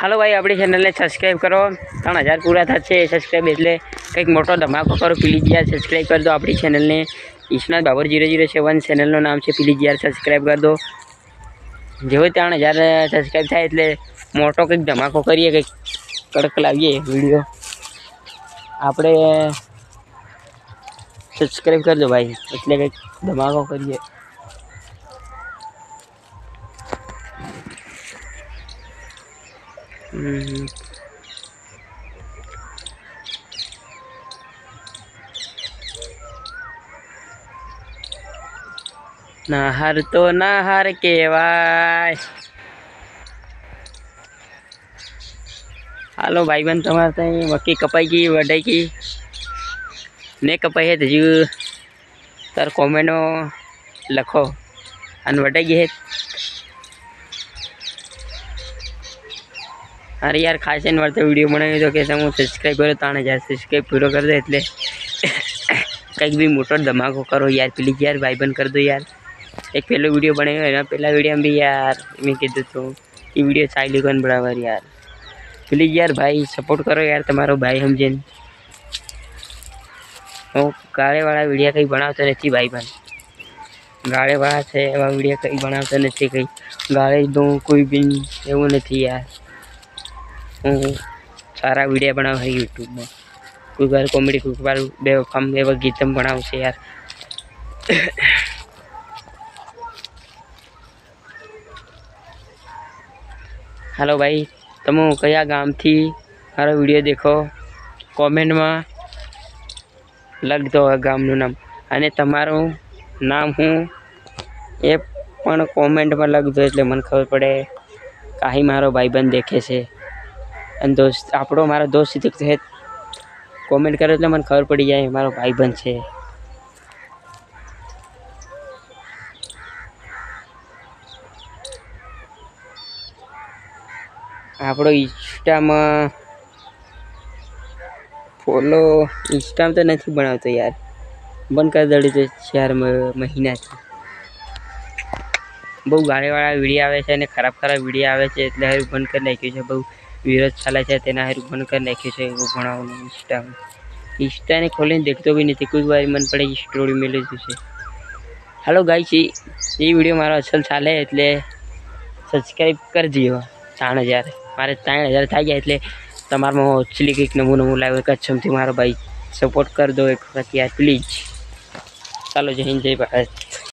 હાલો ભાઈ, આપણી ચેનલને સબસ્ક્રાઈબ કરો। 3000 પૂરા થશે સબસ્ક્રાઈબ એટલે કંઈક મોટો ધમાકો કરો। પ્લીઝ યાર સબસ્ક્રાઈબ કરી દો આપણી ચેનલને। ઈશનાથ બાબર 007 ચેનલનું નામ છે। પ્લીઝ યાર સબસ્ક્રાઈબ કરી દો। જેવો 3000 સબસ્ક્રાઈબ થાય એટલે મોટો કંઈક ધમાકો કરીએ, કંઈક કડક લાવીએ વિડીયો। આપણે સબસ્ક્રાઈબ કરી દો ભાઈ, એટલે કંઈક ધમાકો કરીએ। નાહાર તો નાહાર કહેવાય। હાલો ભાઈબંધ, તમારે ત્યાં મક્કી કપાઈ ગઈ, વઢાઈ ગઈ ને કપાઈ હે? હજુ તાર કોમેન્ટો લખો। અને વઢાઈ ગઈ હે? અરે યાર, ખાસ એને મળતો વિડીયો બનાવ્યો તો કે હું સબસ્ક્રાઈબ કરો। 3000 સબસ્ક્રાઈબ પૂરો કરી દો એટલે કંઈક બી મોટો ધમાકો કરો યાર। પ્લીઝ યાર ભાઈબંધ કરી દો યાર। એક પહેલો વિડીયો બનાવ્યો, એના પહેલા વિડીયોમાં બી યાર મેં કીધું તો એ વિડીયો ચાલ્યું કોણ બરાબર યાર। પ્લીઝ યાર ભાઈ સપોર્ટ કરો યાર, તમારો ભાઈ સમજીને। હું ગાળેવાળા વિડીયો કંઈ બનાવતો નથી ભાઈબંધ। ગાળેવાળા છે એવા વિડીયો કંઈ બનાવતો નથી। કંઈ ગાળે દઉં કોઈ બી એવું નથી યાર। હું સારા વિડીયો બનાવું યુટ્યુબમાં। કોઈ વાર કોમેડી, કોઈ વાર બેવફામ એવા ગીતમ બનાવું છે યાર। હાલો ભાઈ, તમે કયા ગામથી મારો વિડીયો દેખો કોમેન્ટમાં લખી દો ગામનું નામ, અને તમારું નામ હું એ પણ કોમેન્ટમાં લખી દો એટલે મને ખબર પડે કાંઈ મારો ભાઈબંધ દેખે છે। અને દોસ્ત આપણો મારો દોસ્ત છે, કોમેન્ટ કરે એટલે મને ખબર પડી જાય મારો ભાઈબંધ છે। આપણો ઇન્સ્ટામાં ફોલો ઇન્સ્ટામાં તો નથી બનાવતો યાર, બંધ કરી દડી તો 4 મહિનાથી। બહુ ગાળીવાળા વિડીયો આવે છે અને ખરાબ વિડીયો આવે છે એટલે હારું બંધ કરી નાખ્યું છે। બહુ વિરોધ ચાલે છે તેના હારું બંધ કરી નાખ્યું છે એવું ભણાવવાનું ઇન્સ્ટામાં। ઇન્સ્ટાને ખોલીને દેખતો બી નથી, કોઈ વાર મન પડે સ્ટોરી મેળવી છે। હાલો ગાઈસ, એ વિડીયો મારો અસલ ચાલે એટલે સબસ્ક્રાઈબ કરી દો। 3000 મારે 3000 થઈ ગયા એટલે તમારામાં ઓછલી કંઈક નવું લાવ્યો કચ્છમથી મારો ભાઈ સપોર્ટ કરી દો એક વખત યાર પ્લીઝ। ચાલો, જય હિન્દ, જય ભારત।